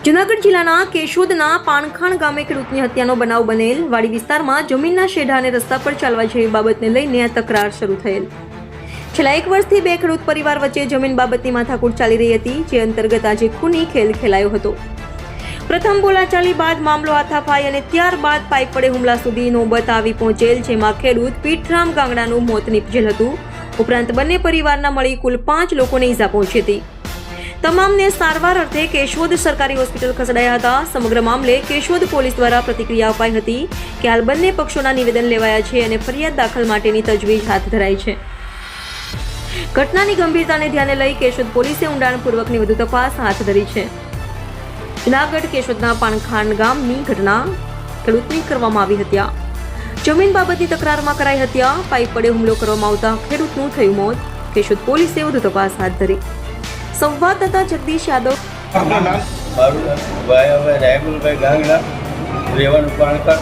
જૂનાગઢ જિલ્લાના કેશોદના પાણખાણ ગામે ખેડૂતની હત્યાનો બનાવ બનેલ વાડી વિસ્તારમાં જમીનના શેઢા અને રસ્તા પર ચાલવા જેવી બાબતને લઈને આ તકરાર શરૂ થયેલ। છેલ્લા 1 વર્ષથી બે ખેડૂત પરિવાર વચ્ચે જમીન બાબતની માથાકૂટ ચાલી રહી હતી, જે અંતર્ગત આજે ખૂની ખેલ ખેલાયો હતો। પ્રથમ બોલાચાલી બાદ મામલો હાથાપાઈ અને ત્યારબાદ પાઇપ વડે હુમલા સુધી નોબત આવી પહોંચેલ, જેમાં ખેડૂત પીઠરામ ગાંગડાનું મોત નીપજેલ હતું। ઉપરાંત બંને પરિવારના મળી કુલ 5 લોકોને ઈજા પહોંચી હતી। તમામને સારવાર અર્થે કેશોદ સરકારી હોસ્પિટલ ખસેડાયા હતા। સમગ્ર મામલે કેશોદ પોલીસ દ્વારા પ્રતિક્રિયા અપાઈ હતી કે હાલ બંને પક્ષોના નિવેદન લેવાયા છે અને ફરિયાદ દાખલ માટેની તજવીજ હાથ ધરાઈ છે। ઘટનાની ગંભીરતાને ધ્યાને લઈ કેશોદ પોલીસે ઊંડાણપૂર્વકની વધુ તપાસ હાથ ધરી છે। જૂનાગઢ કેશોદના પાણખાણ ગામની ઘટના ખેડૂતની કરવામાં આવી હત્યા। જમીન બાબતની તકરારમાં કરાઈ હત્યા। પાઇપ વડે હુમલો કરવામાં આવતા ખેડૂતનું થયું મોત। કેશોદ પોલીસે વધુ તપાસ હાથ ધરી। સંવાદદાતા જગદીશ યાદવ। રાયમલભાઈ ગાંગડા, રેવાનું પાણખાણ।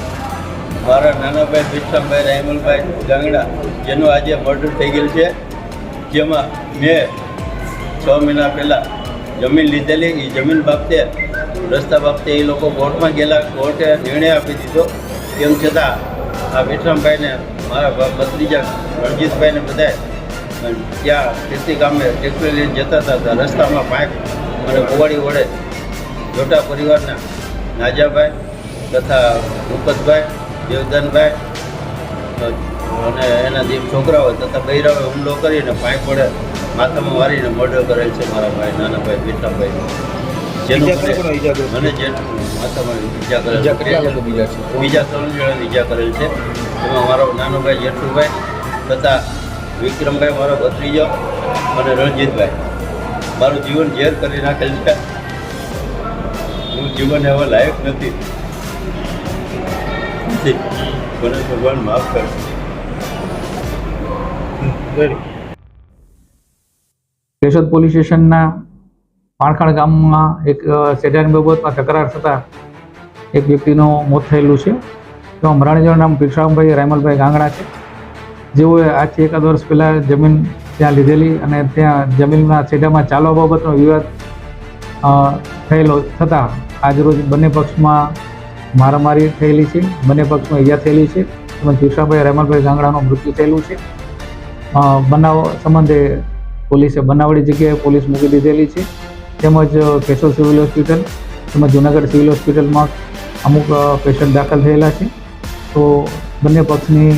મારા નાના ભાઈ પીઠરામભાઈ રાયમલભાઈ ગાંગડા, જેનું આજે મર્ડર થઈ ગયેલ છે, જેમાં મેં 6 મહિના પહેલાં જમીન લીધેલી। એ જમીન બાબતે રસ્તા બાબતે એ લોકો કોર્ટમાં ગયેલા। કોર્ટે નિર્ણય આપી દીધો। તેમ છતાં આ પીઠરામભાઈને મારા ભત્રીજા રણજીતભાઈને બધાએ ત્યાં ખેતી ગામે ટ્રેક્ટર લઈને જતા હતા। રસ્તામાં પાઇપ અને કુવાડી વડે જોટા પરિવારના નાજાભાઈ તથા મુકતભાઈ, દેવદાનભાઈ અને એના જે છોકરાઓ તથા બૈરાઓએ હુમલો કરીને પાઇપ વડે માથામાં મારીને મર્ડર કરેલ છે મારા ભાઈ નાના ભાઈ પીઠરામભાઈ। મને જે માથામાં ઈજા કરેલ છે, બીજા 3 જણાની ઈજા કરેલ છે। એમાં મારો નાનો ભાઈ જેઠુભાઈ તથા વિક્રમભાઈ મારો ભત્રીજો અને રણજીતભાઈ। મારું જીવન ઝેર કરી નાખેલ છે। હું જીવન એવા લાયક નથી। મને ભગવાન માફ કરે। કેશોદ પોલીસ સ્ટેશનના પાણખાણ ગામમાં એક શેઢાની બાબતમાં તકરાર થતાં એક વ્યક્તિનું મોત થયેલું છે। તેમાં મરણજનનું નામ પીઠરામભાઈ રાયમલભાઈ ગાંગડા છે, જેઓએ આજથી 1 વર્ષ પહેલાં જમીન ત્યાં લીધેલી અને ત્યાં જમીનના છેડામાં ચાલવા બાબતનો વિવાદ થયેલો થતાં આજરોજ બંને પક્ષમાં મારામારી થયેલી છે। બંને પક્ષમાં ઈજા થયેલી છે, તેમજ પીઠરામભાઈ રાયમલભાઈ ગાંગડાનું મૃત્યુ થયેલું છે। બનાવ સંબંધે પોલીસે બનાવડી જગ્યાએ પોલીસ મૂકી દીધેલી છે, તેમજ કેશોદ સિવિલ હોસ્પિટલ તેમજ જૂનાગઢ સિવિલ હોસ્પિટલમાં અમુક પેશન્ટ દાખલ થયેલા છે। તો બંને પક્ષની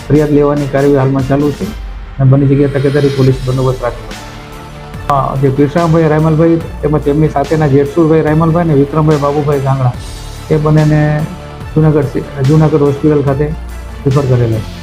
ફરિયાદ લેવાની કાર્યવાહી હાલમાં ચાલુ છે અને બંને જગ્યાએ તકેદારી પોલીસ બંદોબસ્ત રાખેલો છે। જે પીઠરામભાઈ રાયમલભાઈ તેમજ તેમની સાથેના જેઠસુરભાઈ રાયમલભાઈ અને વિક્રમભાઈ બાબુભાઈ ગાંગડા એ બંનેને જૂનાગઢ હોસ્પિટલ ખાતે રિફર કરેલા છે।